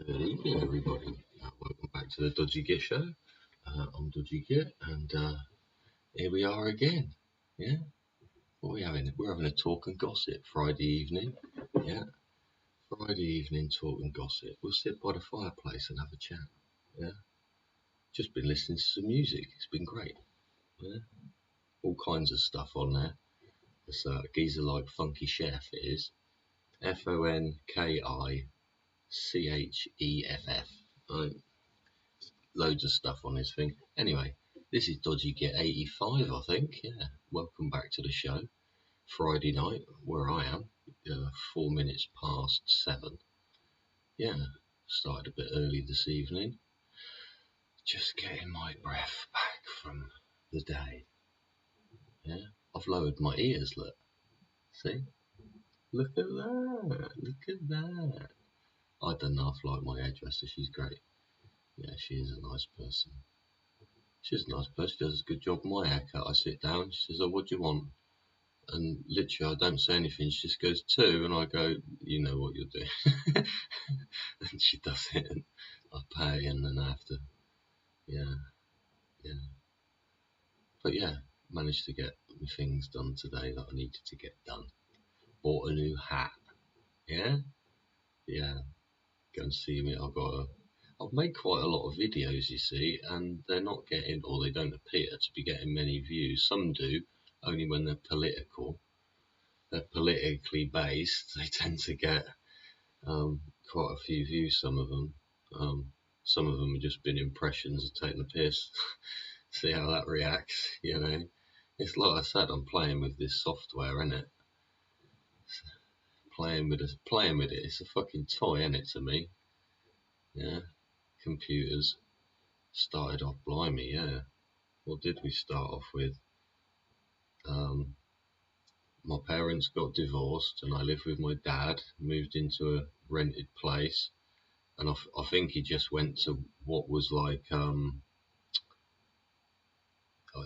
Good evening, everybody. Welcome back to the Dodgy Git Show. I'm Dodgy Git, and here we are again. Yeah, what are we having? We're having a talk and gossip Friday evening. Yeah, Friday evening talk and gossip. We'll sit by the fireplace and have a chat. Yeah, just been listening to some music. It's been great. Yeah, all kinds of stuff on there. It's a geezer like Funky Chef. It is FONKICHEFF. Right. Loads of stuff on his thing. Anyway, this is Dodgy Git 85, I think. Yeah, welcome back to the show. Friday night, where I am, 4 minutes past 7. Yeah, started a bit early this evening. Just getting my breath back from the day. Yeah, I've lowered my ears, look. See? Look at that. Look at that. I don't know if I like my hairdresser. She's great. Yeah, she is a nice person. She's a nice person. She does a good job. My haircut. I sit down. She says, "Oh, what do you want?" And literally, I don't say anything. She just goes 2, and I go, "You know what you're doing." And she does it, and I pay, and then I have to, yeah. But yeah, managed to get my things done today that I needed to get done. Bought a new hat. Yeah. Go and see me. I've made quite a lot of videos, you see, and they're not getting, or they don't appear to be getting many views. Some do, only when they're political. They're politically based. They tend to get quite a few views. Some of them have just been impressions of taking the piss. See how that reacts, you know. It's like I said, I'm playing with this software, innit? Playing with it. It's a fucking toy, innit, to me? Yeah. Computers. Started off, blimey, yeah. What did we start off with? My parents got divorced, and I lived with my dad. Moved into a rented place, and I think he just went to what was like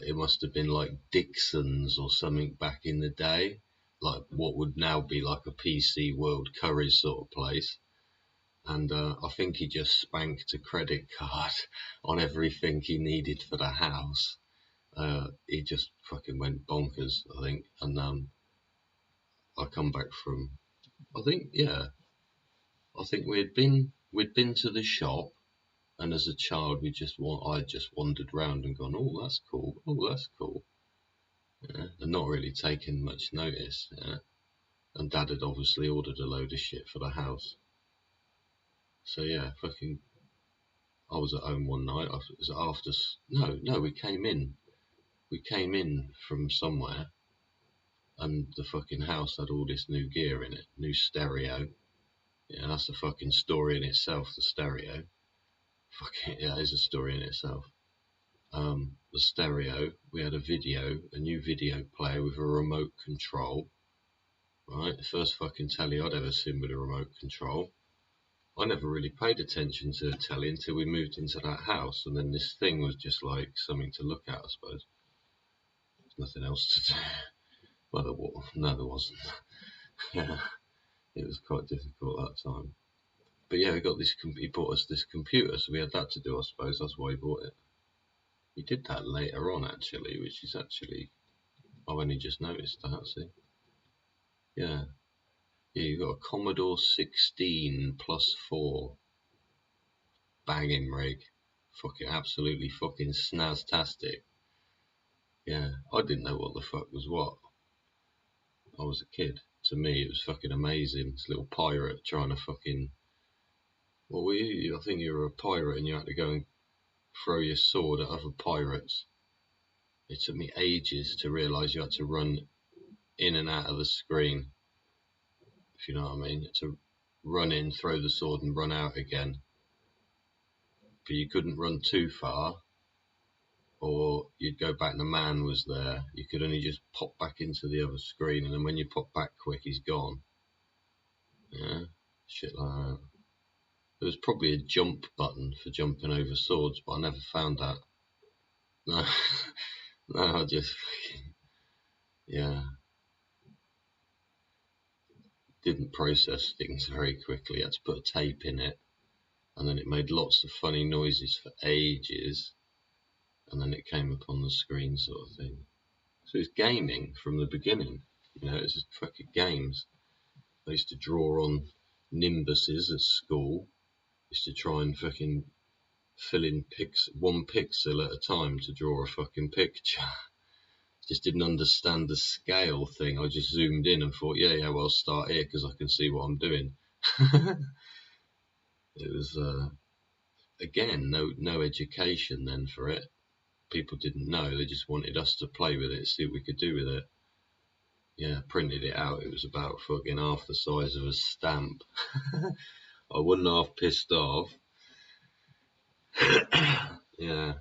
it must have been like Dixon's or something back in the day, like what would now be like a PC World Curry's sort of place. And I think he just spanked a credit card on everything he needed for the house. He just fucking went bonkers, I think. And I come back from, I think we'd been to the shop, and as a child I just wandered round and gone, oh, that's cool, yeah, and not really taken much notice. Yeah. And Dad had obviously ordered a load of shit for the house. So yeah, fucking, I was at home one night. It was after, no, we came in from somewhere, and the fucking house had all this new gear in it, new stereo. Yeah, that's a fucking story in itself, the stereo. Fucking, yeah, it is a story in itself. The stereo, we had a new video player with a remote control. Right, the first fucking telly I'd ever seen with a remote control. I never really paid attention to the telly until we moved into that house, and then this thing was just like something to look at, I suppose. There's nothing else to do. Well, no, there wasn't. Yeah, it was quite difficult at that time. But yeah, he bought us this computer, so we had that to do, I suppose. That's why he bought it. He did that later on, actually, which is actually, I've only just noticed that, see. Yeah. Yeah, you've got a Commodore 16 plus 4 banging rig. Fucking absolutely fucking snaztastic. Yeah, I didn't know what the fuck was what. I was a kid. To me, it was fucking amazing. This little pirate trying to fucking... What were you? I think you were a pirate and you had to go and throw your sword at other pirates. It took me ages to realise you had to run in and out of the screen. If you know what I mean. To run in, throw the sword and run out again. But you couldn't run too far, or you'd go back and the man was there. You could only just pop back into the other screen, and then when you pop back quick, he's gone. Yeah, shit like that. There was probably a jump button for jumping over swords, but I never found that. No, no, I just, yeah, didn't process things very quickly. I had to put a tape in it, and then it made lots of funny noises for ages, and then it came up on the screen, sort of thing. So it's gaming from the beginning. You know, it's just fucking games. I used to draw on nimbuses at school. I used to try and fucking fill in one pixel at a time to draw a fucking picture. Just didn't understand the scale thing. I just zoomed in and thought, yeah, well, I'll start here because I can see what I'm doing. It was, again, no education then for it. People didn't know. They just wanted us to play with it, see what we could do with it. Yeah, printed it out. It was about fucking half the size of a stamp. I wasn't half pissed off. Yeah.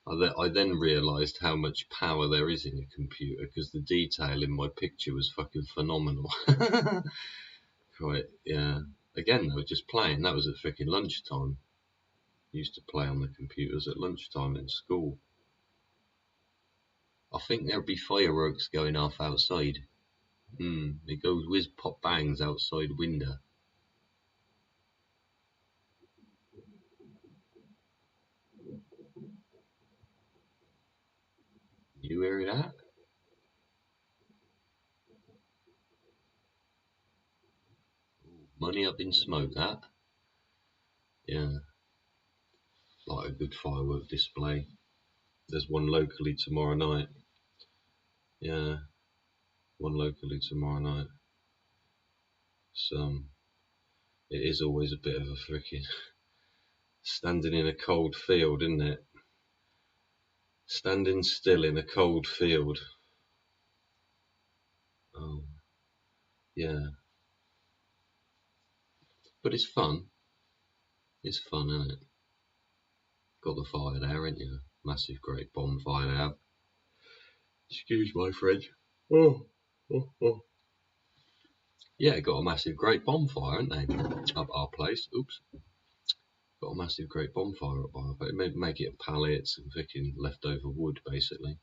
I then realised how much power there is in a computer because the detail in my picture was fucking phenomenal. Quite, yeah. Again, they were just playing. That was at freaking lunchtime. Used to play on the computers at lunchtime in school. I think there'll be fireworks going off outside. It goes whiz pop bangs outside window. You hear that? Money up in smoke, that. Yeah, like a good firework display. There's one locally tomorrow night. Yeah, one locally tomorrow night. So it is always a bit of a freaking standing in a cold field, isn't it? Standing still in a cold field. Oh, yeah. But it's fun. It's fun, isn't it? Got the fire there, ain't you? Massive, great bonfire there. Excuse my French. Oh, oh, oh. Yeah, got a massive, great bonfire, haven't they? Up our place. Oops. Got a massive, great bonfire up our place. Make it pallets and freaking leftover wood, basically.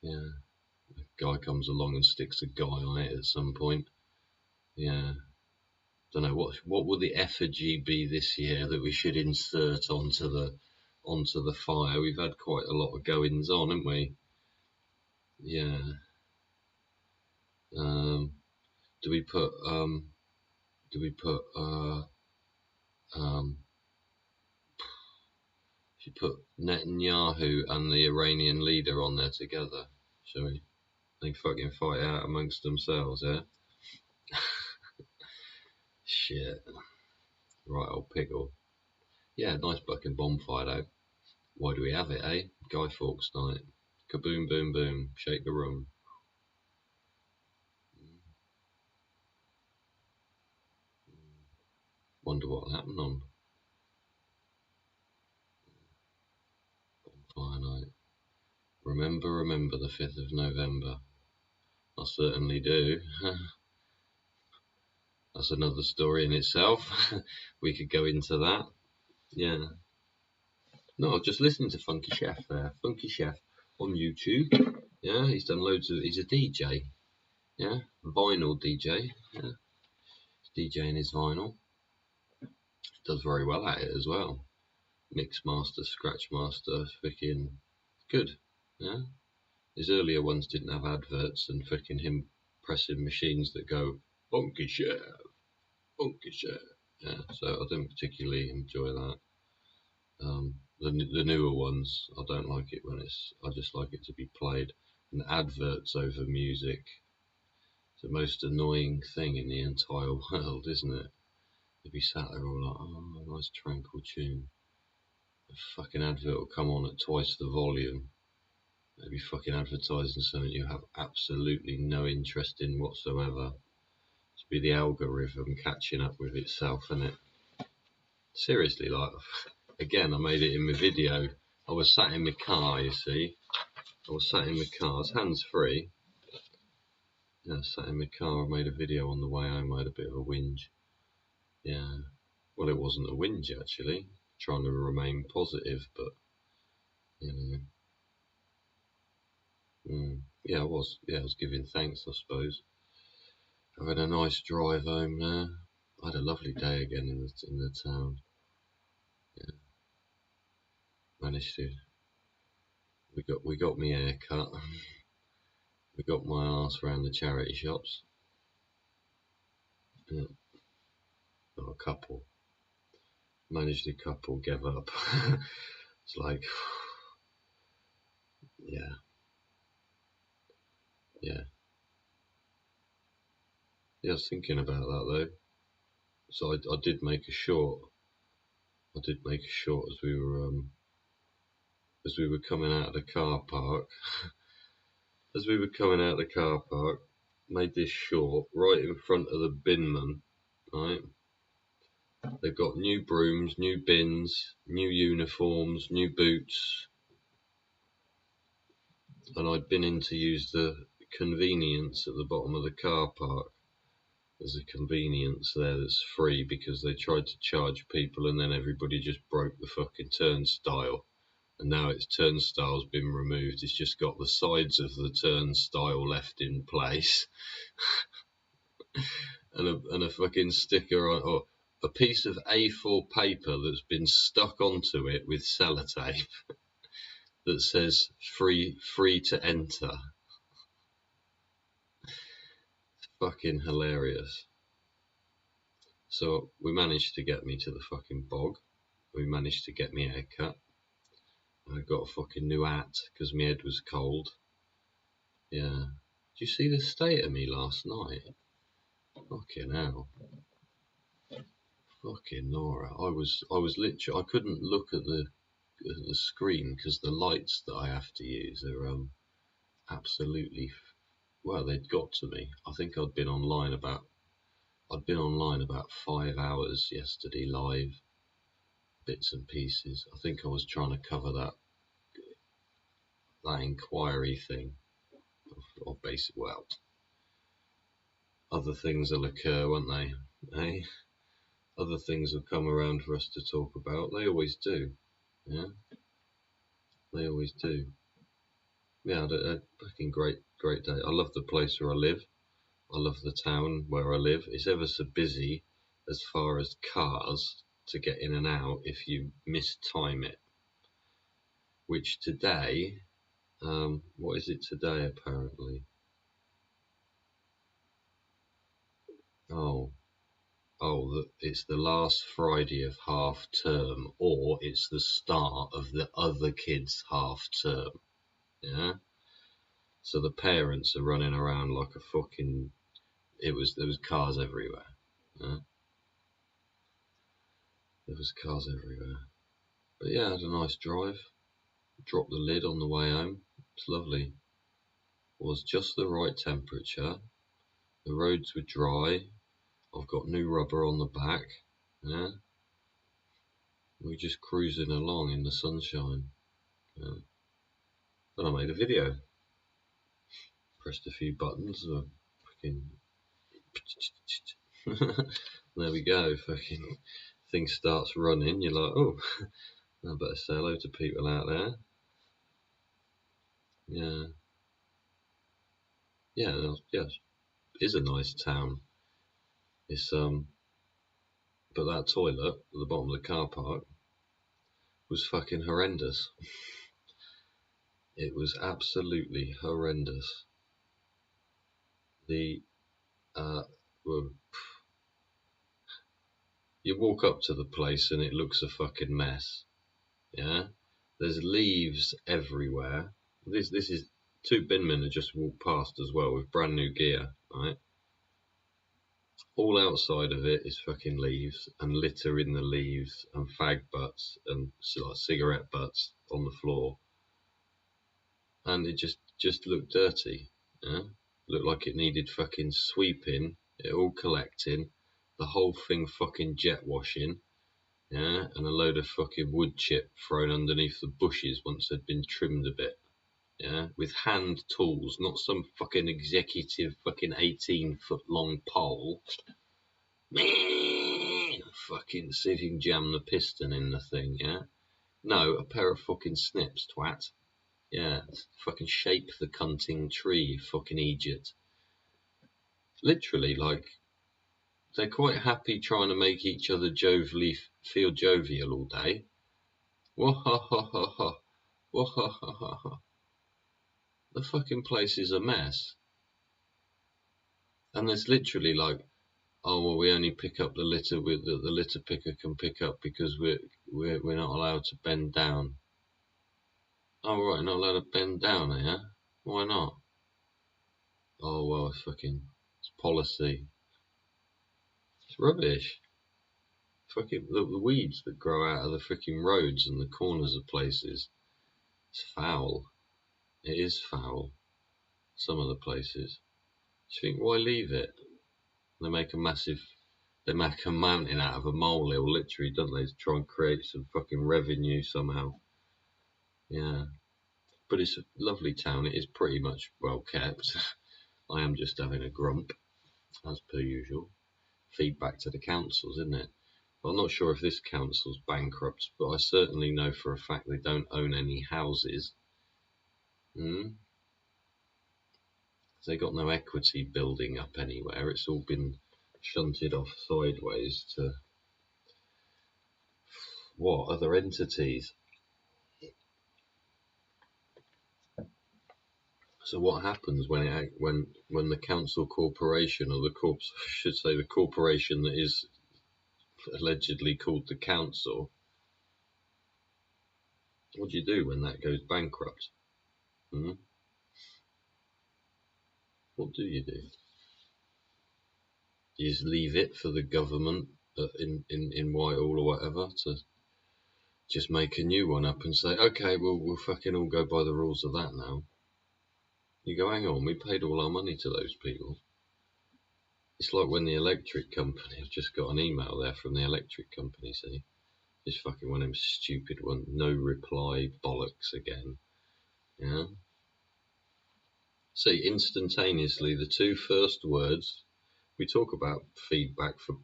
Yeah. A guy comes along and sticks a guy on it at some point. Yeah. Don't know what would the effigy be this year that we should insert onto the fire. We've had quite a lot of goings on, haven't we? Yeah. Do we put should put Netanyahu and the Iranian leader on there together, shall we? They fucking fight out amongst themselves, yeah? Shit. Right, old pickle. Yeah, nice fucking bonfire though. Why do we have it, eh? Guy Fawkes night. Kaboom, boom, boom. Shake the room. Wonder what'll happen on bonfire night. Remember the 5th of November. I certainly do. That's another story in itself. We could go into that. Yeah. No, just listening to Funky Chef there. Funky Chef on YouTube. Yeah, he's done loads of. He's a DJ. Yeah, vinyl DJ. Yeah, he's DJing his vinyl. Does very well at it as well. Mix master, scratch master, freaking good. Yeah, his earlier ones didn't have adverts and freaking him pressing machines that go Funky Chef, Funky Chef. Yeah, so I didn't particularly enjoy that. The newer ones, I don't like it when I just like it to be played. And adverts over music, it's the most annoying thing in the entire world, isn't it? You'd be sat there all like, oh, nice tranquil tune. A fucking advert will come on at twice the volume. They'd be fucking advertising something you have absolutely no interest in whatsoever. It's be the algorithm catching up with itself, innit? Seriously, like, again, I made it in my video. I was sat in my car, you see. I was sat in my car, I was hands free. Yeah, I sat in my car, I made a video on the way home, I had a bit of a whinge. Yeah. Well, it wasn't a whinge actually. Trying to remain positive, but you know. Yeah, I was. Yeah, I was giving thanks, I suppose. I've had a nice drive home there. I had a lovely day again in the town. Yeah, managed to. We got me hair cut. We got my arse around the charity shops. Yeah. Not a couple. Managed a couple, gave up. It's like, yeah, yeah. Yeah, I was thinking about that though. So I did make a short. I did make a short as we were coming out of the car park. As we were coming out of the car park, made this short right in front of the binman. Right, they've got new brooms, new bins, new uniforms, new boots, and I'd been in to use the convenience at the bottom of the car park. There's a convenience there that's free because they tried to charge people and then everybody just broke the fucking turnstile. And now its turnstile's been removed. It's just got the sides of the turnstile left in place. and a fucking sticker on, or a piece of A4 paper that's been stuck onto it with sellotape that says free to enter. It's fucking hilarious. So we managed to get me to the fucking bog. We managed to get me a haircut. I got a fucking new hat because my head was cold. Yeah. Did you see the state of me last night? Fucking hell. Fucking Nora. I was literally, I couldn't look at the screen because the lights that I have to use are absolutely, well, they'd got to me. I think I'd been online about 5 hours yesterday live, bits and pieces. I think I was trying to cover that inquiry thing of basic, well, other things will occur, won't they? Eh? Other things will come around for us to talk about. They always do. Yeah, they always do. Yeah, I had a fucking great day. I love the place where I live. I love the town where I live. It's ever so busy as far as cars to get in and out if you mistime it. Which today, what is it today apparently? It's the last Friday of half term, or it's the start of the other kids' half term. Yeah. So the parents are running around like a fucking. There was cars everywhere. Yeah? There was cars everywhere. But yeah, I had a nice drive. Dropped the lid on the way home. It's lovely. It was just the right temperature. The roads were dry. I've got new rubber on the back. Yeah. We're just cruising along in the sunshine. Yeah. Then I made a video. Pressed a few buttons. Fucking. There we go. Fucking thing starts running. You're like, oh, I better say hello to people out there. Yeah. Yeah. Yeah. It is a nice town. It's but that toilet at the bottom of the car park was fucking horrendous. It was absolutely horrendous. The well, you walk up to the place and it looks a fucking mess. Yeah, there's leaves everywhere. This is two binmen have just walked past as well with brand new gear. Right, all outside of it is fucking leaves and litter in the leaves and fag butts and like cigarette butts on the floor. And it just looked dirty. Yeah? Looked like it needed fucking sweeping, it all collecting, the whole thing fucking jet washing, yeah, and a load of fucking wood chip thrown underneath the bushes once they'd been trimmed a bit, yeah, with hand tools, not some fucking executive fucking 18-foot long pole. Fucking see if you can jam the piston in the thing, yeah. No, a pair of fucking snips, twat. Yeah, fucking shape the cunting tree, fucking Egypt. Literally, like, they're quite happy trying to make each other jovially feel jovial all day. Wahahaha. Wahahaha. The fucking place is a mess. And there's literally like, oh well, we only pick up the litter with the litter picker can pick up because we're not allowed to bend down. Oh right, not allowed to bend down, yeah? Why not? Oh well, it's policy. It's rubbish. Fucking the weeds that grow out of the freaking roads and the corners of places. It's foul. It is foul. Some of the places. You think, why leave it? They make a mountain out of a molehill, literally, don't they? To try and create some fucking revenue somehow. Yeah. But it's a lovely town. It is pretty much well kept. I am just having a grump, as per usual. Feedback to the councils, isn't it? Well, I'm not sure if this council's bankrupt, but I certainly know for a fact they don't own any houses. They got no equity building up anywhere. It's all been shunted off sideways to what other entities. So what happens when the council corporation, or I should say the corporation that is allegedly called the council, what do you do when that goes bankrupt? What do? You just leave it for the government in Whitehall or whatever to just make a new one up and say, okay, we'll fucking all go by the rules of that now. You go, hang on, we paid all our money to those people. It's like when the electric company, I've just got an email there from the electric company, see? Just fucking one of them stupid one, no reply bollocks again. Yeah? See, instantaneously, the two first words, we talk about feedback for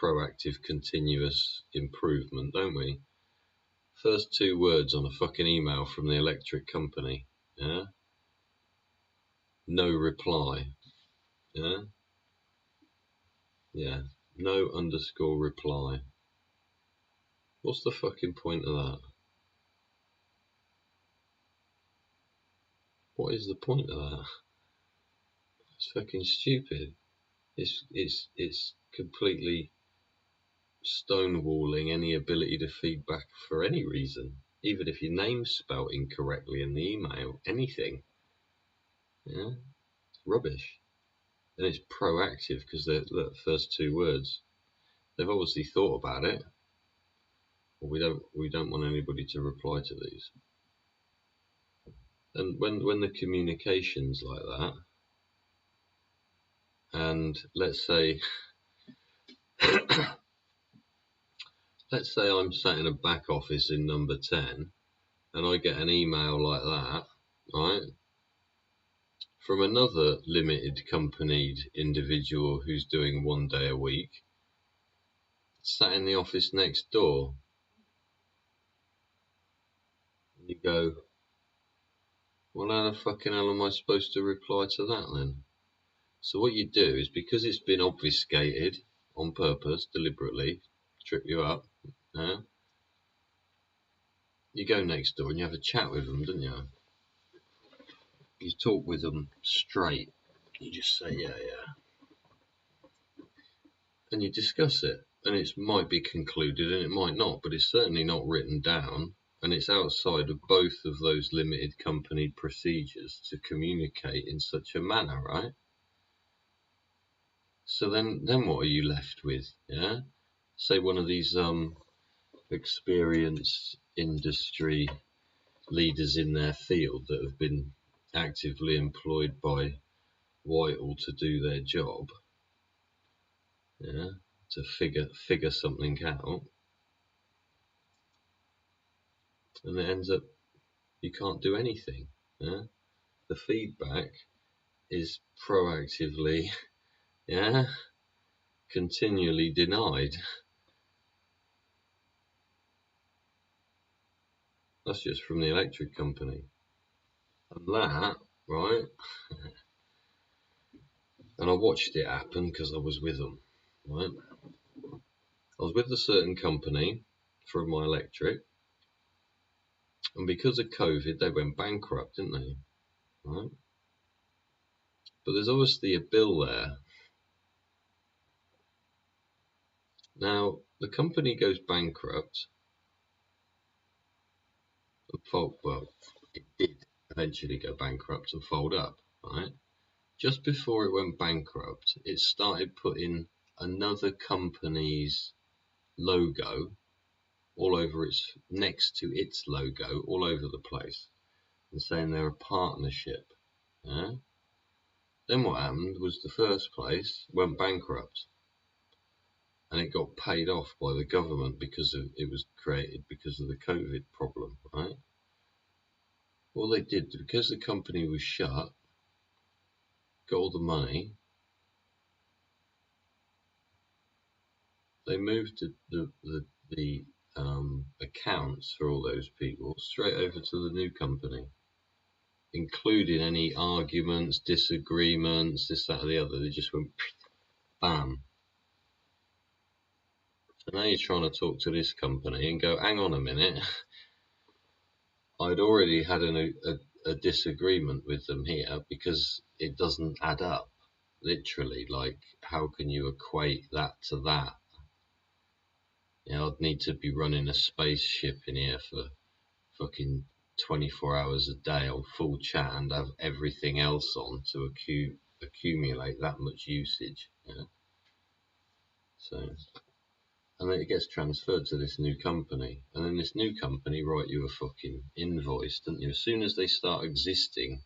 proactive continuous improvement, don't we? First two words on a fucking email from the electric company. Yeah? No reply. Yeah? Yeah. No underscore reply. What's the fucking point of that? What is the point of that? It's fucking stupid. It's completely stonewalling any ability to feedback for any reason. Even if your name's spelt incorrectly in the email. Anything. Yeah? It's rubbish. And it's proactive because the first two words. They've obviously thought about it. Well, we don't want anybody to reply to these. And when the communication's like that, and let's say I'm sat in a back office in number 10 and I get an email like that, right, from another limited companied individual who's doing 1 day a week, sat in the office next door. You go, well, how the fucking hell am I supposed to reply to that then? So what you do is, because it's been obfuscated on purpose, deliberately, trip you up, yeah? You go next door and you have a chat with them, don't you? You talk with them straight. You just say, yeah. And you discuss it. And it might be concluded and it might not, but it's certainly not written down. And it's outside of both of those limited company procedures to communicate in such a manner, right? So then what are you left with? Yeah? Say one of these experienced industry leaders in their field that have been actively employed by Whitehall to do their job, yeah, to figure something out, and it ends up you can't do anything. Yeah? The feedback is proactively, yeah, continually denied. That's just from the electric company. And that, right, and I watched it happen because I was with them. right? I was with a certain company for my electric, and because of COVID, they went bankrupt, didn't they? Right? But there's obviously a bill there. Now, the company goes bankrupt, and well, it did eventually go bankrupt and fold up, right? Just before it went bankrupt, it started putting another company's logo all over its, next to its logo, all over the place, and saying they're a partnership. Yeah? Then what happened was the first place went bankrupt, and it got paid off by the government because it was created because of the COVID problem, right? All they did, because the company was shut, got all the money, they moved the accounts for all those people straight over to the new company, including any arguments, disagreements, this, that, or the other. They just went bam. So now you're trying to talk to this company and go, hang on a minute, I'd already had a disagreement with them here because it doesn't add up. Literally, like, how can you equate that to that? You know, I'd need to be running a spaceship in here for fucking 24 hours a day on full chat and have everything else on to accumulate that much usage. You know? So, and then it gets transferred to this new company, and then this new company write you a fucking invoice, don't you? As soon as they start existing,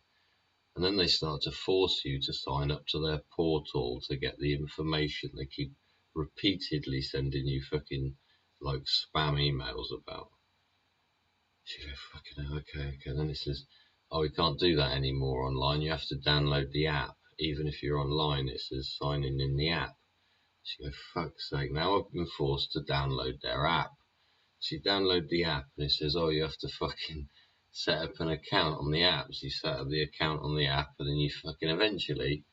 and then they start to force you to sign up to their portal to get the information they keep repeatedly sending you fucking like spam emails about. So you go, fucking hell, okay. And then it says, oh, we can't do that anymore online. You have to download the app. Even if you're online, it says signing in the app. So you go, fuck's sake, now I've been forced to download their app. So you download the app and it says, oh, you have to fucking set up an account on the app. So you set up the account on the app, and then you fucking eventually,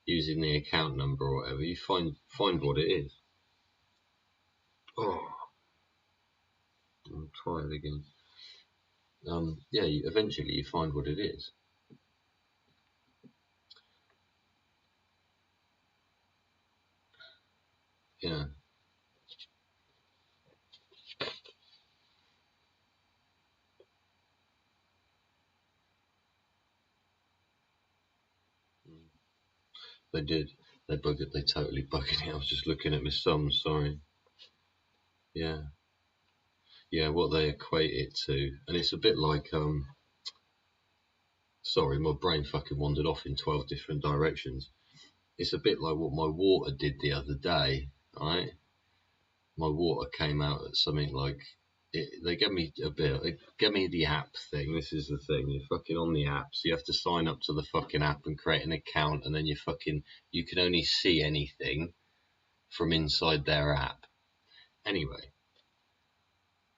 using the account number or whatever, you find what it is. Oh, I'll try it again. Yeah, eventually you find what it is. Yeah. They did. They buggered. They totally buggered it. I was just looking at my sum. Sorry. Yeah. Yeah. What they equate it to, and it's a bit like Sorry, my brain fucking wandered off in 12 different directions. It's a bit like what my water did the other day. Right. My water came out at something like. They gave me a bit. They gave me the app thing. This is the thing. You're fucking on the app, so you have to sign up to the fucking app and create an account, and then you can only see anything from inside their app. Anyway,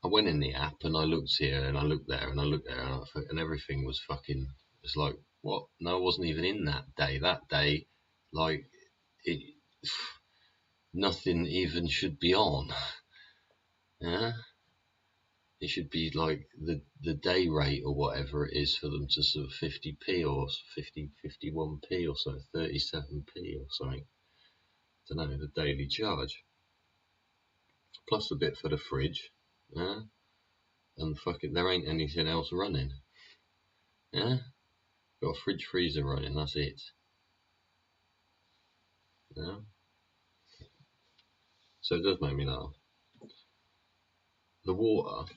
I went in the app and I looked here and I looked there and I looked there, and everything was fucking. It's like, what? No, I wasn't even in that day. That day, like, it, nothing even should be on. Yeah, it should be like the day rate or whatever it is for them to sort of 50p or 51p or so, 37p or something. I don't know, the daily charge plus a bit for the fridge. Yeah. And fucking, there ain't anything else running. Yeah, got a fridge freezer running. That's it. Yeah. So it does make me laugh. The water,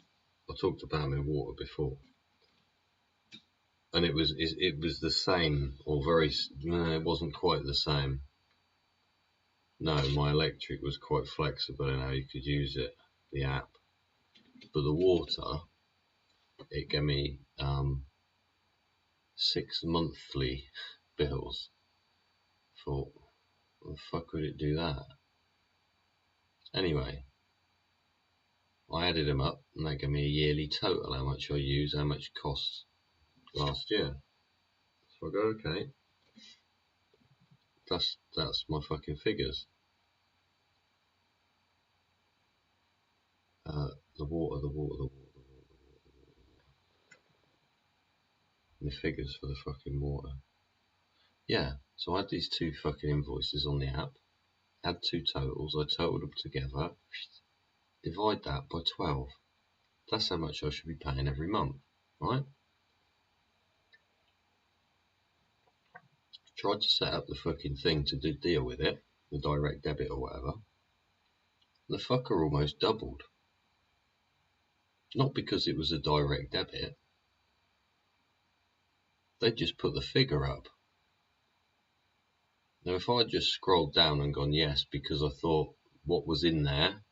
I talked about my water before, and it was the same or very. No, it wasn't quite the same. No, my electric was quite flexible in how you could use it, the app. But the water, it gave me 6 monthly bills. Thought, what the fuck would it do that? Anyway, I added them up and they gave me a yearly total, how much I use, how much it costs last year. So I go, okay, that's my fucking figures. The water, the water, the water, the water, the water, the water. And the figures for the fucking water. Yeah, so I had these two fucking invoices on the app, had two totals, I totaled them together, divide that by 12. That's how much I should be paying every month, right? Tried to set up the fucking thing to deal with it, the direct debit or whatever. The fucker almost doubled. Not because it was a direct debit, they just put the figure up. Now, if I just scrolled down and gone yes because I thought what was in there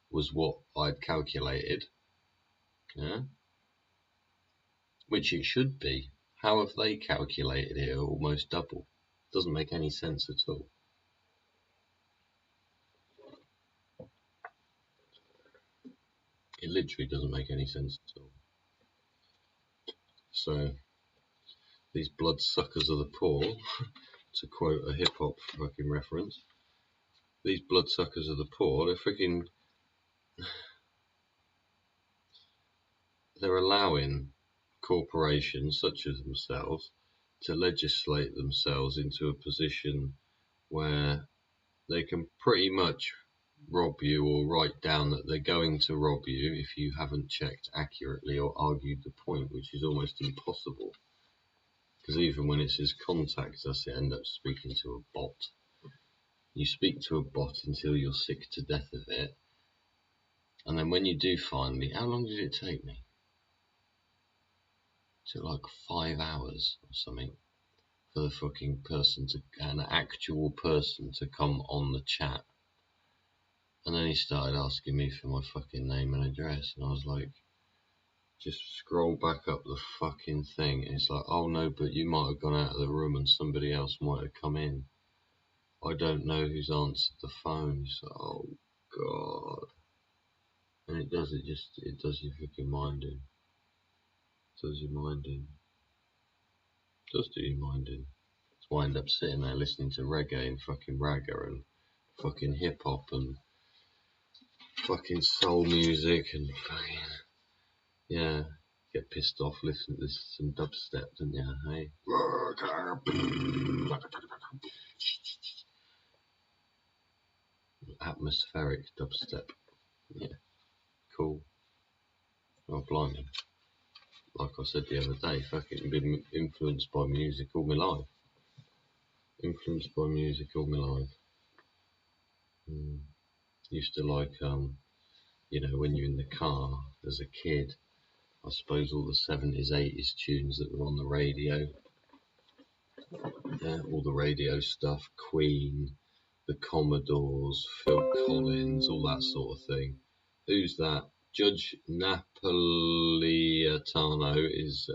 was what I'd calculated, yeah, which it should be. How have they calculated it almost double? Doesn't make any sense at all. It literally doesn't make any sense at all. So, these bloodsuckers of the poor, to quote a hip hop fucking reference, these bloodsuckers of the poor, they're allowing corporations such as themselves to legislate themselves into a position where they can pretty much rob you or write down that they're going to rob you if you haven't checked accurately or argued the point, which is almost impossible. Because even when it says contact us, it ends up speaking to a bot. You speak to a bot until you're sick to death of it, and then when you do finally, how long did it take me? It took like 5 hours or something for the fucking person to, an actual person to come on the chat. And then he started asking me for my fucking name and address, and I was like, just scroll back up the fucking thing. And it's like, oh no, but you might have gone out of the room and somebody else might have come in. I don't know who's answered the phone. It's like, oh god. And it does your fucking mind in. It does your mind in. It does do your mind in. So I end up sitting there listening to reggae and fucking ragga and fucking hip hop and fucking soul music and fucking, yeah, get pissed off, listen to some dubstep, don't you, hey? Atmospheric dubstep. Yeah, cool. Oh, blimey. Like I said the other day, fucking been influenced by music all my life. Influenced by music all my life. Used to like, you know, when you're in the car as a kid, I suppose all the 70s, 80s tunes that were on the radio. Yeah, all the radio stuff, Queen, the Commodores, Phil Collins, all that sort of thing. Who's that? Judge Napolitano is,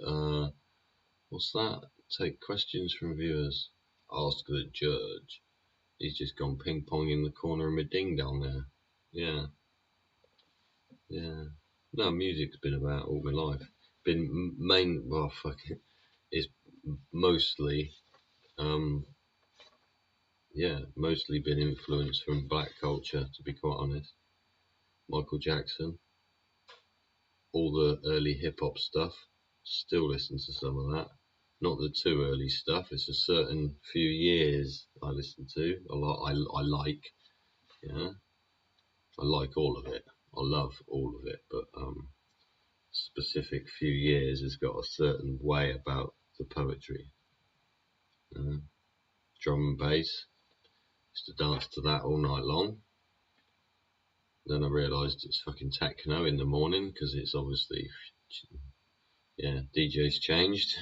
what's that? Take questions from viewers. Ask the judge. He's just gone ping pong in the corner of my ding dong there. Yeah, yeah. No, music's been about all my life. Been well, fuck it. It's mostly, mostly been influenced from black culture, to be quite honest. Michael Jackson, all the early hip hop stuff, still listen to some of that. Not the too early stuff, it's a certain few years I listen to, a lot I like, yeah. I like all of it, I love all of it, but specific few years has got a certain way about the poetry. Drum and bass, used to dance to that all night long. Then I realised it's fucking techno in the morning because it's obviously, yeah, DJs changed,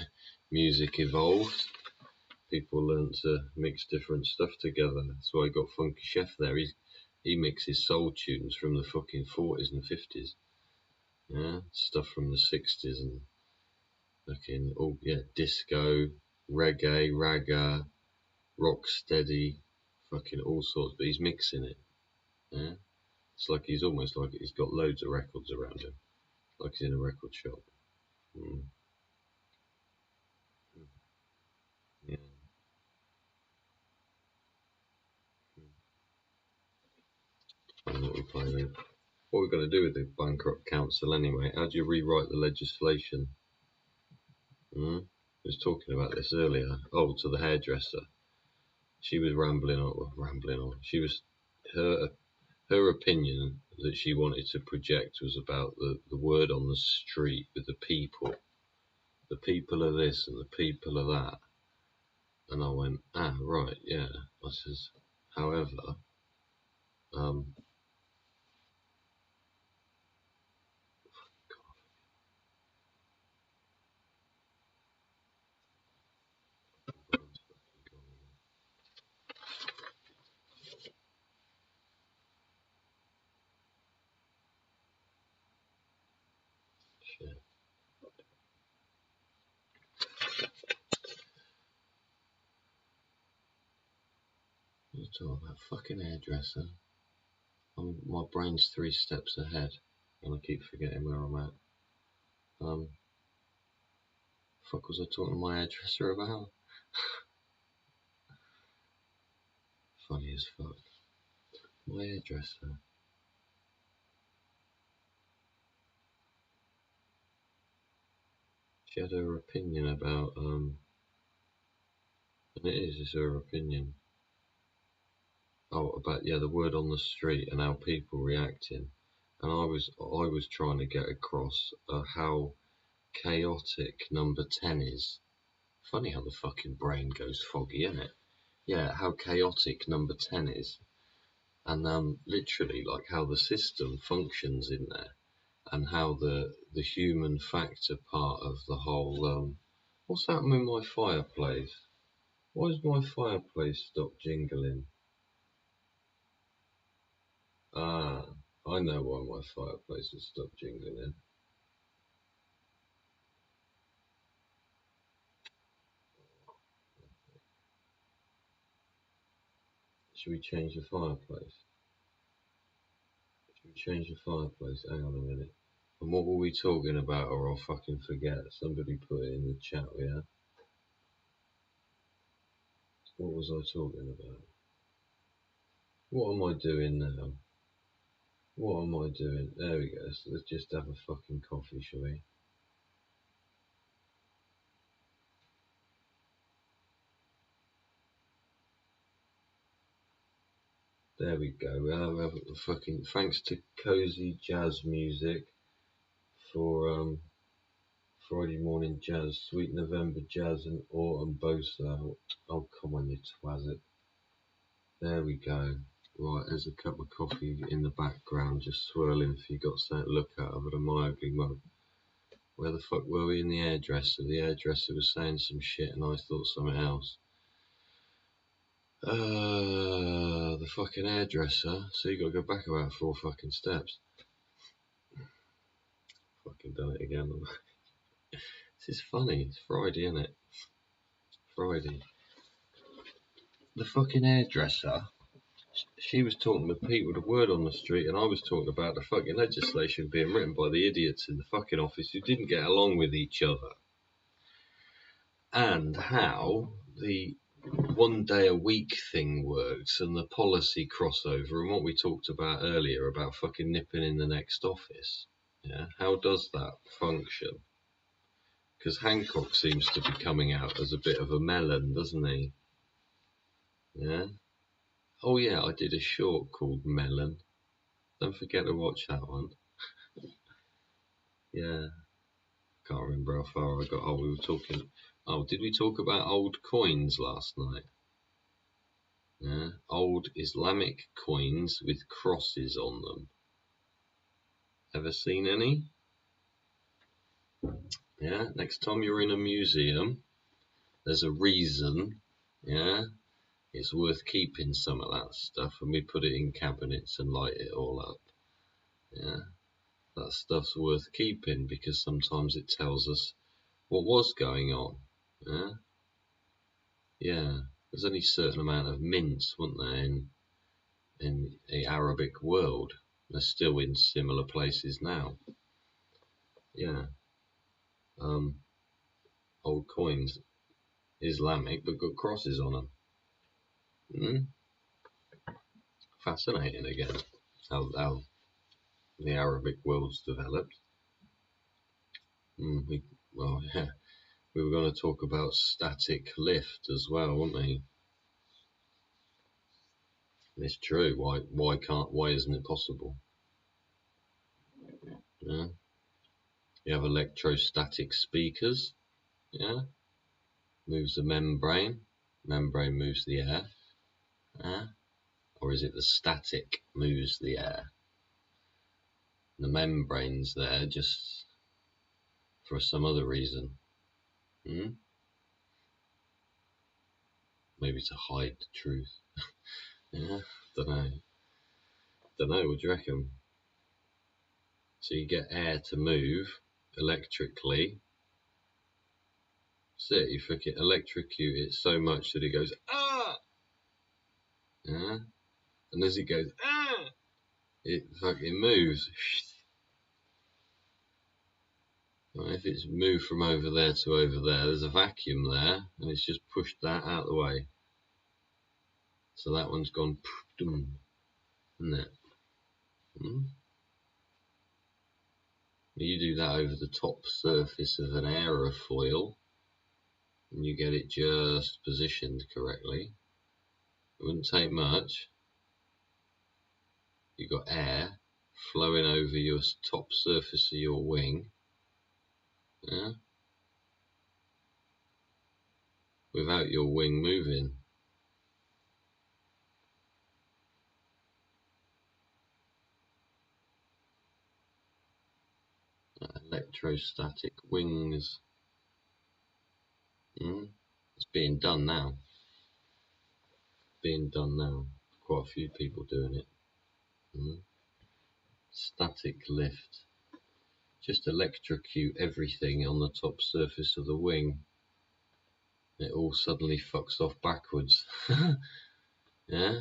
music evolved, people learnt to mix different stuff together. That's why I got Funky Chef there. He mixes soul tunes from the fucking 40s and 50s, yeah, stuff from the 60s and fucking, oh yeah, disco, reggae, ragga, rock steady, fucking all sorts, but he's mixing it, yeah. It's like he's almost like he's got loads of records around him, like he's in a record shop. Yeah. And what we play with. What are we going to do with the bankrupt council anyway? How do you rewrite the legislation? I was talking about this earlier. Oh, to the hairdresser. She was rambling on. She was her opinion that she wanted to project was about the word on the street with the people. The people are this and the people are that. And I went, right, yeah. I says, however, um, shit. You're talking about fucking hairdresser. My brain's 3 steps ahead, and I keep forgetting where I'm at. Fuck was I talking to my hairdresser about? Funny as fuck. My hairdresser. She had her opinion about, and it's her opinion. Oh, about, yeah, the word on the street and how people reacting. And I was trying to get across how chaotic number 10 is. Funny how the fucking brain goes foggy, isn't it? Yeah, how chaotic number 10 is. And literally, like, how the system functions in there. And how the human factor part of the whole, what's happening with my fireplace? Why has my fireplace stopped jingling? Ah, I know why my fireplace has stopped jingling. Should we change the fireplace? Should we change the fireplace? Hang on a minute. And what were we talking about, or I'll fucking forget? Somebody put it in the chat, yeah? What was I talking about? What am I doing now? What am I doing? There we go. So let's just have a fucking coffee, shall we? There we go. We have a fucking thanks to Cozy Jazz Music for Friday morning jazz, Sweet November Jazz and Autumn Bosa. Oh come on, you twazit. There we go. Right, there's a cup of coffee in the background just swirling if you got something to look at other than my ugly mug. Where the fuck were we in the hairdresser? The hairdresser was saying some shit and I thought something else. The fucking hairdresser. So you gotta go back about 4 fucking steps. Fucking done it again. This is funny. It's Friday, isn't it? Friday. The fucking hairdresser. She was talking to people, the word on the street, and I was talking about the fucking legislation being written by the idiots in the fucking office who didn't get along with each other. And how the 1 day a week thing works and the policy crossover and what we talked about earlier about fucking nipping in the next office. Yeah, how does that function? Because Hancock seems to be coming out as a bit of a melon, doesn't he? Yeah. Oh yeah, I did a short called Melon. Don't forget to watch that one. Yeah. Can't remember how far I got. Oh, we were talking. Oh, did we talk about old coins last night? Yeah. Old Islamic coins with crosses on them. Ever seen any? Yeah. Next time you're in a museum, there's a reason. Yeah. It's worth keeping some of that stuff, and we put it in cabinets and light it all up. Yeah. That stuff's worth keeping because sometimes it tells us what was going on. Yeah. Yeah. There's only a certain amount of mints, wasn't there, in the Arabic world. They're still in similar places now. Yeah. Old coins, Islamic, but got crosses on them. Fascinating again. How the Arabic world's developed. Well, yeah, we were going to talk about static lift as well, weren't we? It's true. Why isn't it possible? Yeah. You have electrostatic speakers. Yeah. Moves the membrane. Membrane moves the air. Yeah. Or is it the static moves the air? The membrane's there just for some other reason. Maybe to hide the truth. Yeah. Don't know. What do you reckon? So you get air to move electrically. So you fucking electrocute it so much that it goes ah. Yeah. And as it goes ah, it fucking moves. Well, if it's moved from over there to over there, there's a vacuum there, and it's just pushed that out of the way. So that one's gone, isn't it? You do that over the top surface of an aerofoil, and you get it just positioned correctly. It wouldn't take much. You've got air flowing over your top surface of your wing, yeah, without your wing moving. Electrostatic wings. It's being done now. Quite a few people doing it. Static lift. Just electrocute everything on the top surface of the wing. It all suddenly fucks off backwards. Yeah?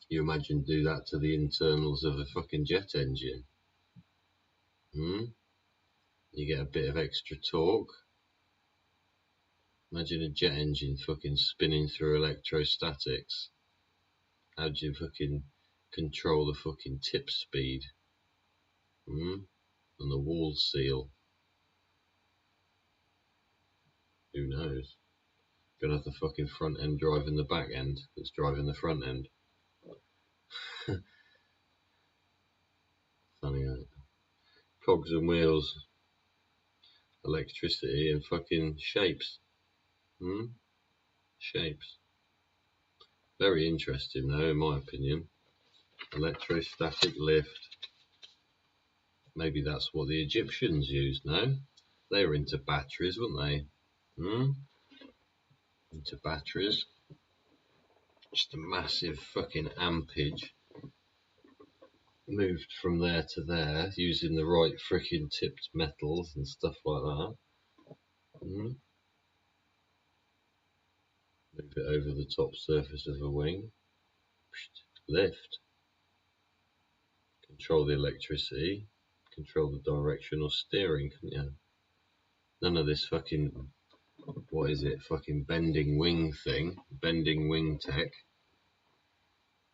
You imagine do that to the internals of a fucking jet engine. You get a bit of extra torque. Imagine a jet engine fucking spinning through electrostatics. How do you fucking control the fucking tip speed? And the wall seal? Who knows? Gonna have the fucking front end driving the back end that's driving the front end. Funny, isn't it? Cogs and wheels, electricity, and fucking shapes. Shapes. Very interesting, though, in my opinion. Electrostatic lift. Maybe that's what the Egyptians used, no? They were into batteries, weren't they? Into batteries. Just a massive fucking ampage. Moved from there to there using the right freaking tipped metals and stuff like that. Move it over the top surface of a wing. Lift. Control the electricity. Control the direction or steering, couldn't you? None of this fucking, what is it, fucking bending wing thing. Bending wing tech.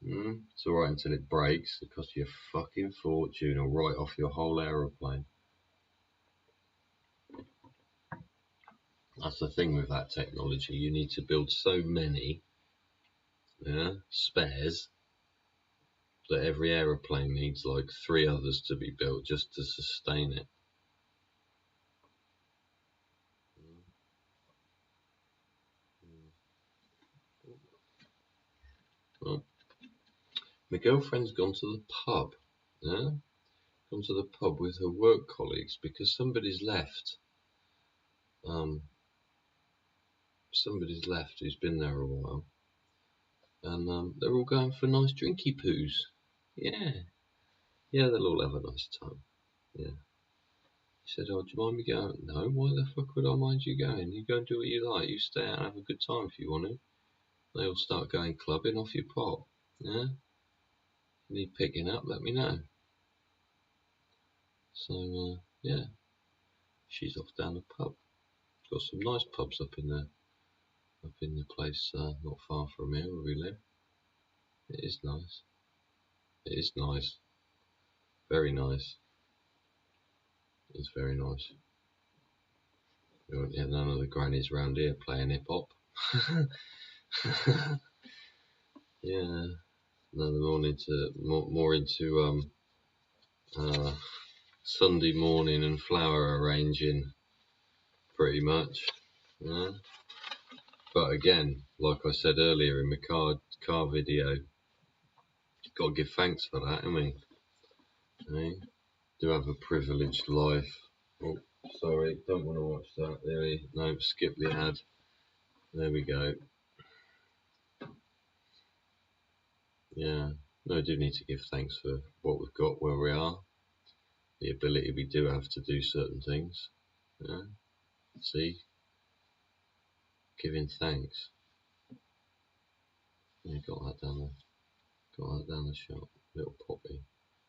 It's alright until it breaks. It costs you a fucking fortune or write off your whole aeroplane. That's the thing with that technology. You need to build so many spares that every aeroplane needs like 3 others to be built just to sustain it. Well, my girlfriend's gone to the pub. Gone to the pub with her work colleagues because somebody's left. Somebody's left who's been there a while. And they're all going for nice drinky poos. Yeah, they'll all have a nice time. Yeah. He said, "Oh, do you mind me going?" No, why the fuck would I mind you going? You go and do what you like. You stay out and have a good time if you want to. They all start going clubbing, off you pop. Yeah? If you need picking up, let me know. So, yeah. She's off down the pub. Got some nice pubs up in the place not far from here where we live. It is nice. It is nice. Very nice. It's very nice. We won't get none of the grannies round here playing hip hop. Yeah. No, more into Sunday morning and flower arranging, pretty much. Yeah. But again, like I said earlier in my car video, got to give thanks for that, I mean. Eh? Do have a privileged life. Oh, sorry, don't want to watch that. No, skip the ad. There we go. Yeah, no, I do need to give thanks for what we've got where we are. The ability we do have to do certain things. Yeah, see, giving thanks. Yeah, got that down the shop. Little poppy.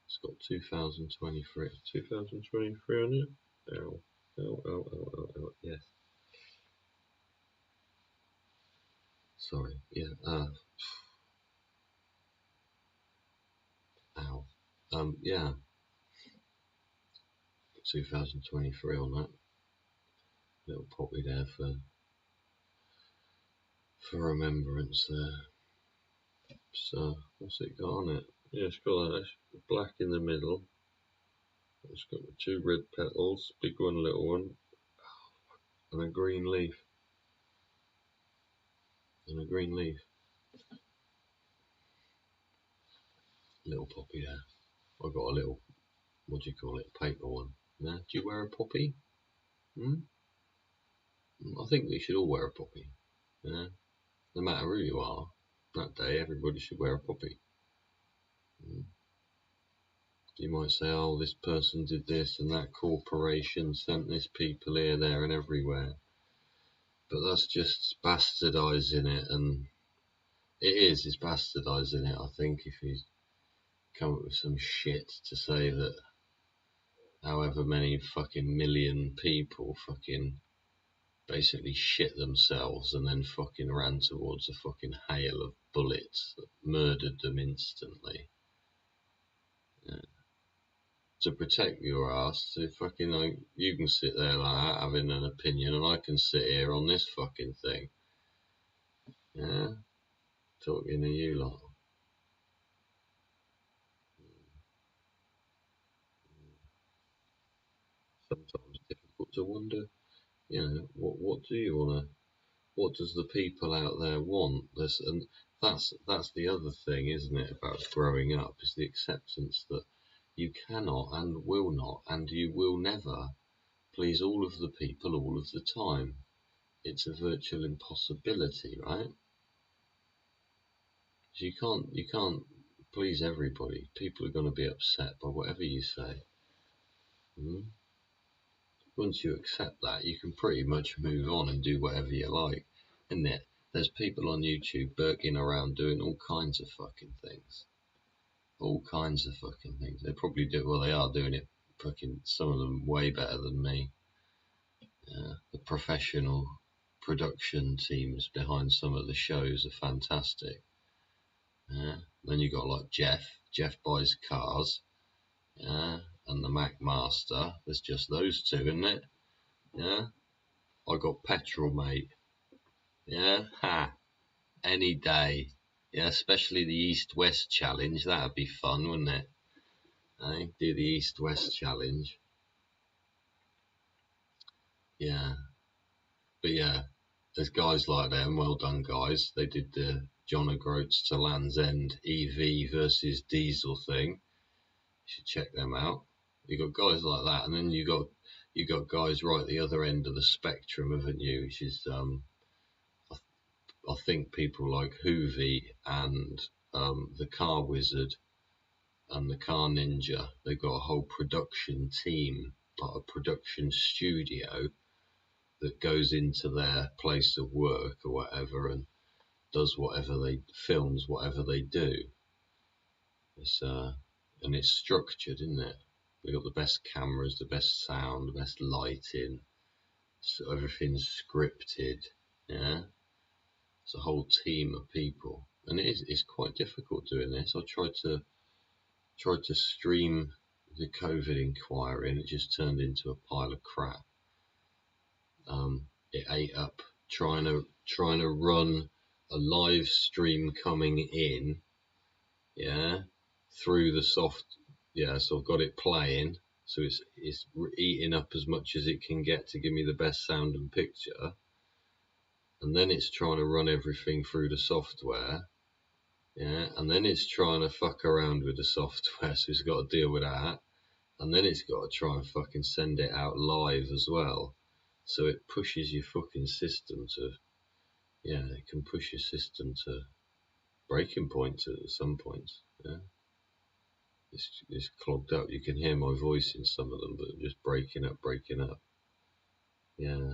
It's got 2023 on it. Ow, ow. Yes. Sorry. Yeah. Ow. Yeah. 2023 on that. Little poppy there for remembrance there. So what's it got on it? Yeah, it's got that black in the middle. It's got the 2 red petals, big one, little one, and a green leaf. Little poppy there. I got a little, what do you call it, paper one. Yeah, do you wear a poppy? Hmm? I think we should all wear a poppy. Yeah, no matter who you are, that day everybody should wear a poppy. You might say, oh, this person did this and that corporation sent this people here, there and everywhere. But that's just bastardising it, and it's bastardising it, I think, if you come up with some shit to say that however many fucking million people fucking basically shit themselves and then fucking ran towards a fucking hail of bullets that murdered them instantly. Yeah. To protect your ass, so fucking like you can sit there like that having an opinion, and I can sit here on this fucking thing. Yeah, talking to you lot. Sometimes it's difficult to wonder, you know, what do you want to, what does the people out there want? And that's the other thing, isn't it, about growing up, is the acceptance that you cannot and will not and you will never please all of the people all of the time. It's a virtual impossibility, right? You can't please everybody. People are going to be upset by whatever you say. Mm? Once you accept that, you can pretty much move on and do whatever you like, isn't it? There's people on YouTube burking around doing all kinds of fucking things. All kinds of fucking things. They probably do, well, they are doing it fucking, some of them way better than me. The professional production teams behind some of the shows are fantastic. Then you got like Jeff buys cars, and the Mac Master. There's just those two, isn't it? Yeah, I got petrol, mate. Yeah, any day. Yeah, especially the East-West challenge. That'd be fun, wouldn't it? Do the East-West challenge. Yeah, but yeah, there's guys like them. Well done, guys. They did the John O'Groats to Land's End EV versus diesel thing. You should check them out. You got guys like that, and then you got guys right at the other end of the spectrum, haven't you? Which is I think people like Hoovy and the Car Wizard and the Car Ninja. They've got a whole production team, like a production studio that goes into their place of work or whatever and does films whatever they do. It's and it's structured, isn't it? They got the best cameras, the best sound, the best lighting. So everything's scripted. Yeah, it's a whole team of people, and it's quite difficult doing this. I tried to tried to stream the COVID inquiry, and it just turned into a pile of crap. It ate up trying to run a live stream coming in, yeah, through the soft, yeah. So I've got it playing, so it's eating up as much as it can get to give me the best sound and picture, and then it's trying to run everything through the software, yeah, and then it's trying to fuck around with the software, so it's got to deal with that, and then it's got to try and fucking send it out live as well. So it pushes your fucking system to, yeah, it can push your system to breaking point at some points. Yeah, it's clogged up. You can hear my voice in some of them, but just breaking up. Yeah.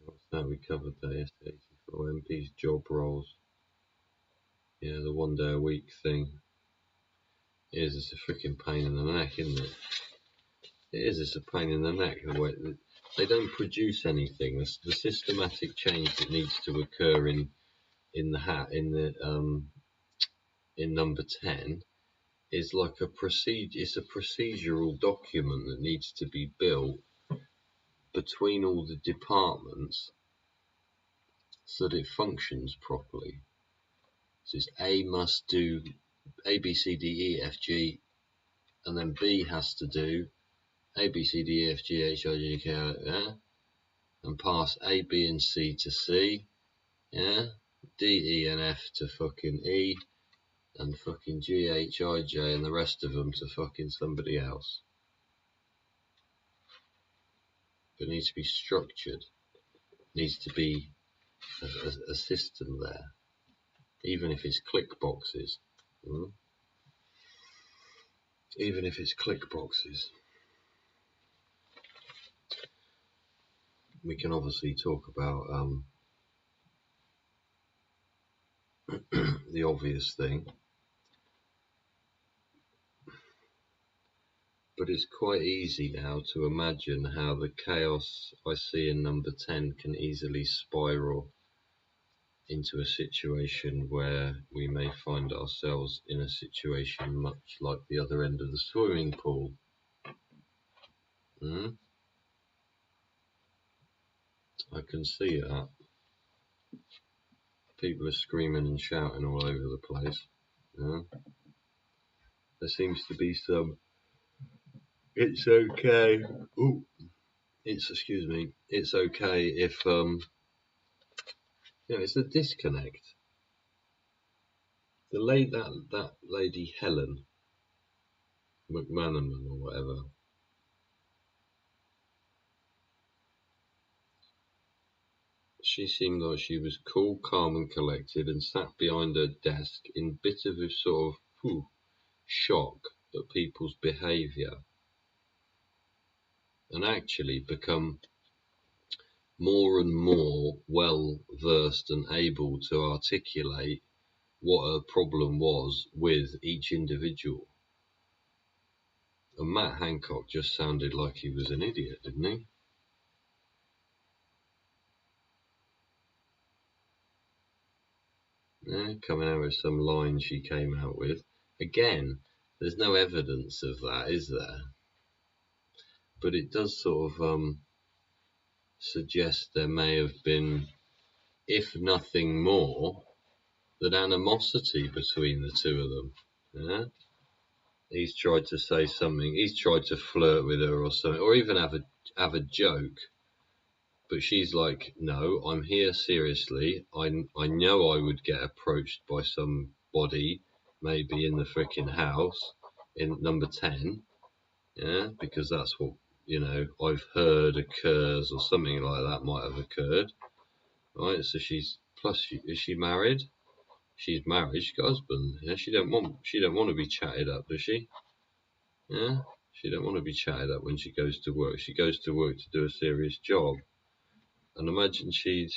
What's that? We covered that yesterday. 84 MPs job roles. Yeah, the 1 day a week thing. It is. It's a freaking pain in the neck, isn't it? It is. It's a pain in the neck. The way they don't produce anything. The systematic change that needs to occur in number 10 is like a procedure. It's a procedural document that needs to be built between all the departments so that it functions properly. So it's A must do A, B, C, D, E, F, G, and then B has to do A, B, C, D, E, F, G, H, I, J, K, L, yeah, and pass A, B, and C to C, yeah, D, E, and F to fucking E, and fucking G, H, I, J, and the rest of them to fucking somebody else. But it needs to be structured. It needs to be a system there, even if it's click boxes. Even if it's click boxes. We can obviously talk about the obvious thing, but it's quite easy now to imagine how the chaos I see in number 10 can easily spiral into a situation where we may find ourselves in a situation much like the other end of the swimming pool. I can see that. People are screaming and shouting all over the place. There seems to be some it's okay. Ooh, excuse me. It's okay if it's a disconnect. That lady Helen McManaman or whatever. She seemed like she was cool, calm, and collected, and sat behind her desk in bit of a sort of shock at people's behaviour, and actually become more and more well versed and able to articulate what her problem was with each individual. And Matt Hancock just sounded like he was an idiot, didn't he? Yeah, coming out with some line she came out with. Again, there's no evidence of that, is there? But it does sort of suggest there may have been, if nothing more, than animosity between the two of them. Yeah? He's tried to say something. He's tried to flirt with her or something, or even have a joke. But she's like, no, I'm here seriously. I know I would get approached by somebody, maybe in the freaking house, in number 10, yeah, because that's what, I've heard occurs, or something like that might have occurred, right? So is she married? She's married, she's got a husband, yeah, she don't want to be chatted up, does she? Yeah, she don't want to be chatted up when she goes to work. She goes to work to do a serious job. And imagine she'd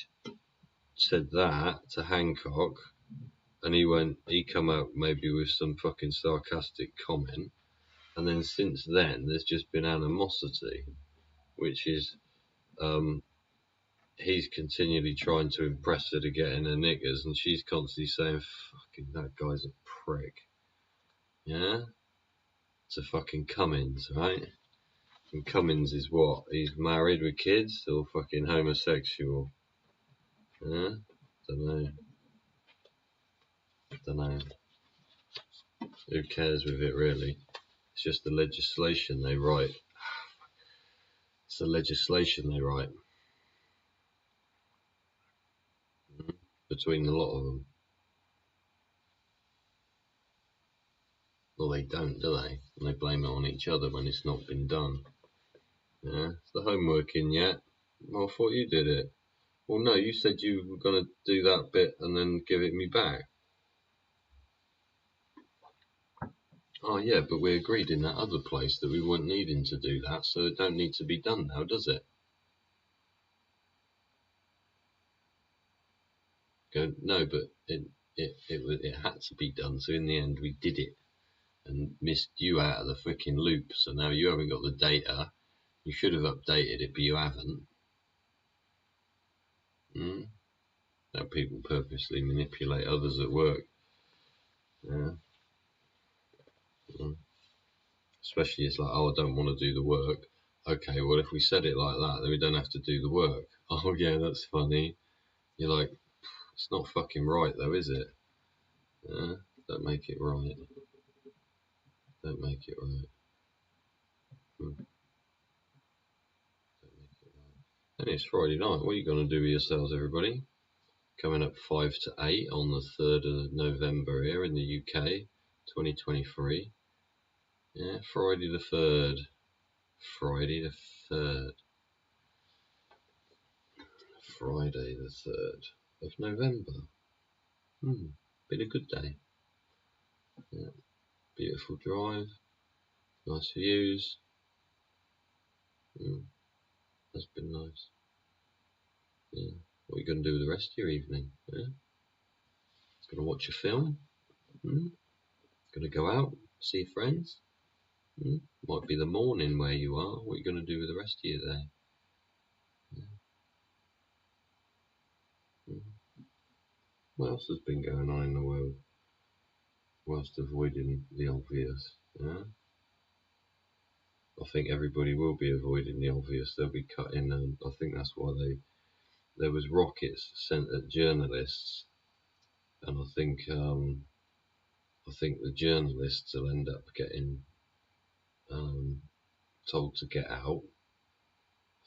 said that to Hancock, and he come out maybe with some fucking sarcastic comment, and then since then there's just been animosity, which is he's continually trying to impress her to get in her knickers, and she's constantly saying, "Fucking that guy's a prick." Yeah, to fucking Cummins, right? And Cummins is what? He's married with kids or fucking homosexual? Yeah, don't know. Don't know. Who cares with it really? It's just the legislation they write. It's the legislation they write. Between a lot of them. Well, they don't, do they? And they blame it on each other when it's not been done. Yeah, is the homework in yet? Well, I thought you did it. Well, no, you said you were going to do that bit and then give it me back. Oh, yeah, but we agreed in that other place that we weren't needing to do that, so it don't need to be done now, does it? Go, no, but it had to be done, so in the end we did it and missed you out of the freaking loop, so now you haven't got the data. You should have updated it, but you haven't. That people purposely manipulate others at work. Yeah. Especially it's like, oh, I don't want to do the work. Okay, well, if we said it like that, then we don't have to do the work. Oh, yeah, that's funny. You're like, it's not fucking right, though, is it? Yeah, don't make it right. Don't make it right. Don't make it right. And it's Friday night. What are you going to do with yourselves, everybody? Coming up 5 to 8 on the 3rd of November here in the UK, 2023. Yeah, Friday the 3rd. Friday the 3rd. Friday the 3rd of November. Been a good day. Yeah, beautiful drive, nice views. That's been nice. Yeah. What are you going to do with the rest of your evening? Yeah. Going to watch a film? Going to go out, see friends? Might be the morning where you are. What are you going to do with the rest of your day? What else has been going on in the world whilst avoiding the obvious? Yeah? I think everybody will be avoiding the obvious. They'll be cutting. I think that's why there was rockets sent at journalists, and I think the journalists will end up getting told to get out,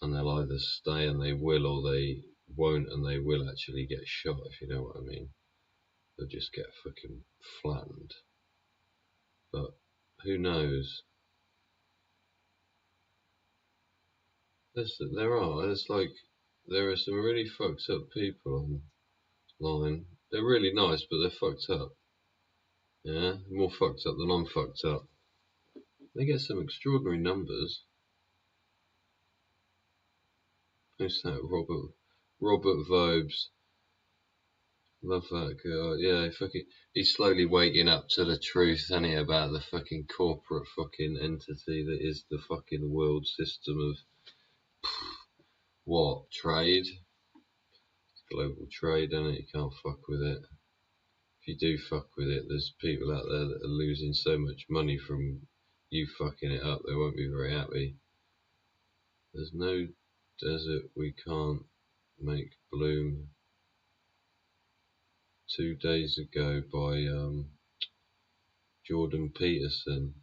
and they'll either stay and they will, or they won't and they will actually get shot. If you know what I mean, they'll just get fucking flattened. But who knows? There are some really fucked up people online. They're really nice, but they're fucked up. Yeah, more fucked up than I'm fucked up. They get some extraordinary numbers. Who's that? Robert Vobes. Love that guy. Yeah, he's slowly waking up to the truth, isn't he, about the fucking corporate fucking entity that is the fucking world system of what? Trade? Global trade, isn't it? You can't fuck with it. If you do fuck with it, there's people out there that are losing so much money from you fucking it up, they won't be very happy. There's no desert we can't make bloom. 2 days ago by Jordan Peterson.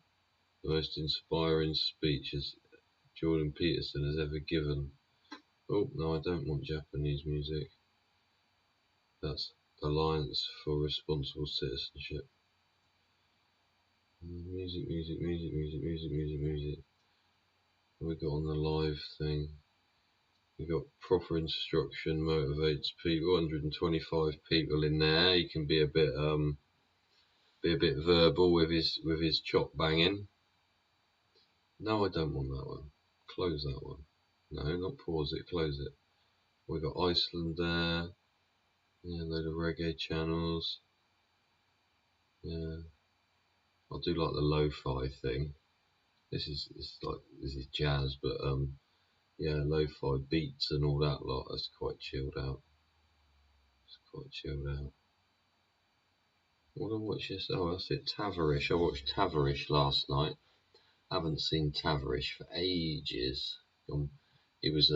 The most inspiring speech Jordan Peterson has ever given. Oh, no, I don't want Japanese music. That's Alliance for Responsible Citizenship. Music. We got on the live thing. We got proper instruction motivates people. 125 people in there. He can be a bit verbal with his chop banging. No, I don't want that one. Close that one. No, not pause it. Close it. We got Iceland there. Yeah, a load of reggae channels. Yeah, I'll do like the lo-fi thing. This is jazz, but Yeah, lo-fi beats and all that lot. That's quite chilled out. It's quite chilled out. What did I watch yesterday? Oh, that's it. Tavarish. I watched Tavarish last night. I haven't seen Tavarish for ages. He was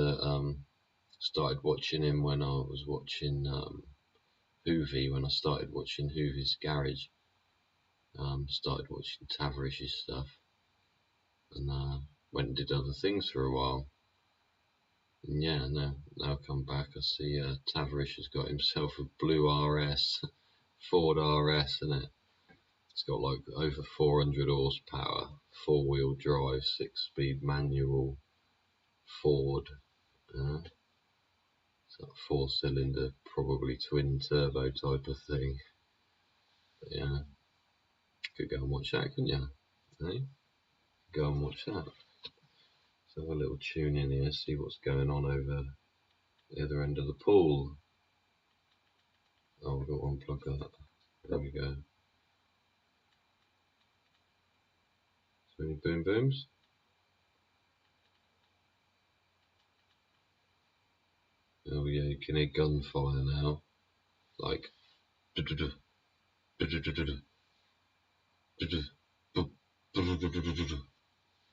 started watching him when I was watching Hoovy. When I started watching Hoovy's Garage, started watching Tavarish's stuff, and went and did other things for a while. And yeah, now I come back, I see Tavarish has got himself a blue RS, Ford RS, isn't it? It's got like over 400 horsepower, 4-wheel drive, 6-speed manual Ford. It's like 4-cylinder, probably twin turbo type of thing. But yeah, could go and watch that, couldn't you? Hey? Go and watch that. So have a little tune in here, see what's going on over the other end of the pool. Oh, we've got one plug up. There we go. So any boom booms? Oh yeah, you can hear gunfire now. Like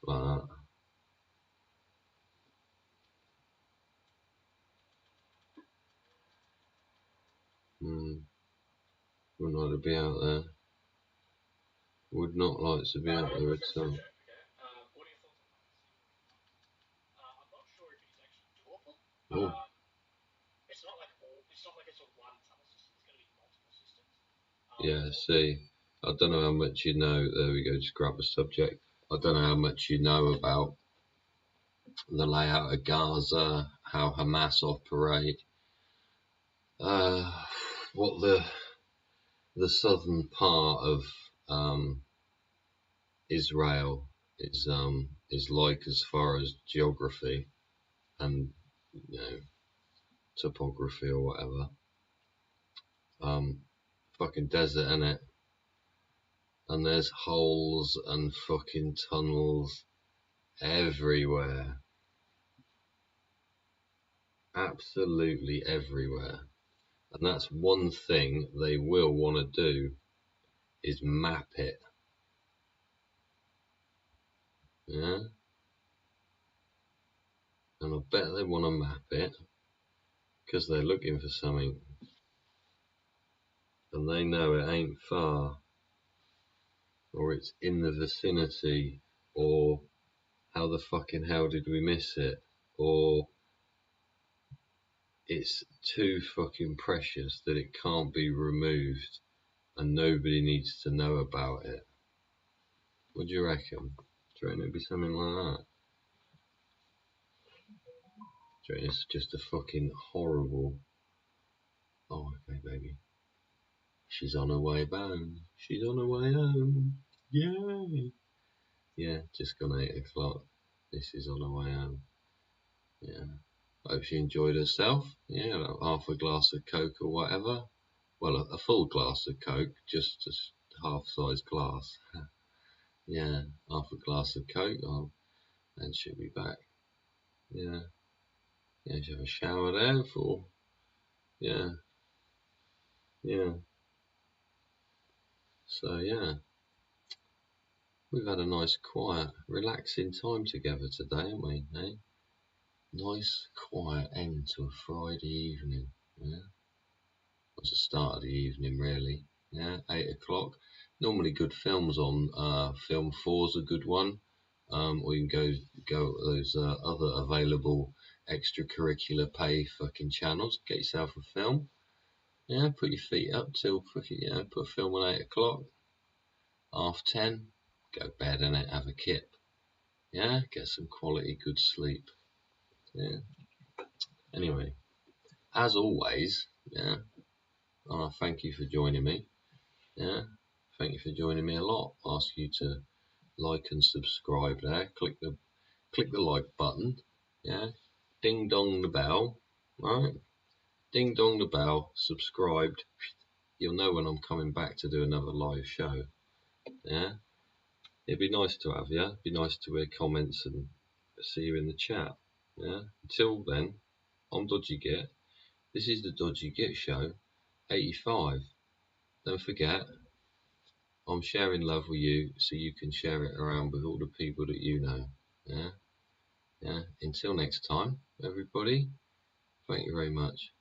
like that. Wouldn't like to be out there. Would not like to be out there at all. Oh. Yeah, see, I don't know how much you know. There we go, just grab a subject. I don't know how much you know about the layout of Gaza, how Hamas operate, what the southern part of Israel is like as far as geography and topography or whatever. Fucking desert, innit? And there's holes and fucking tunnels everywhere. Absolutely everywhere. And that's one thing they will want to do is map it. Yeah? And I bet they want to map it because they're looking for something. And they know it ain't far. Or it's in the vicinity. Or how the fucking hell did we miss it? Or it's too fucking precious that it can't be removed and nobody needs to know about it. What do you reckon? Do you reckon it'd be something like that? Do you reckon it's just a fucking horrible... Oh, okay, baby. She's on her way home. She's on her way home. Yay! Yeah, just gone 8 o'clock. This is on her way home. Yeah. Hope she enjoyed herself. Yeah, like half a glass of Coke or whatever. Well, a full glass of Coke, just a half-size glass. Yeah, half a glass of Coke, and she'll be back. Yeah. Yeah, she'll have a shower there for... Yeah. Yeah. So, yeah. We've had a nice, quiet, relaxing time together today, haven't we? Eh? Nice, quiet end to a Friday evening. Yeah. It's the start of the evening, really. Yeah, 8 o'clock. Normally good films on. Film 4's a good one. Or you can go those other available extracurricular pay fucking channels. Get yourself a film. Yeah, put your feet up till fucking, put a film on 8 o'clock. 10:30. Go to bed, innit? Have a kip. Yeah, get some quality good sleep. Yeah. Anyway, as always, yeah. Thank you for joining me. Yeah. Thank you for joining me a lot. Ask you to like and subscribe there. Click the like button. Yeah. Ding dong the bell. Right. Ding dong the bell. Subscribed. You'll know when I'm coming back to do another live show. Yeah. It'd be nice to have you. It'd be nice to hear comments and see you in the chat. Yeah. Until then, I'm Dodgy Git. This is the Dodgy Git Show, 85. Don't forget, I'm sharing love with you so you can share it around with all the people that you know. Yeah. Yeah. Until next time, everybody. Thank you very much.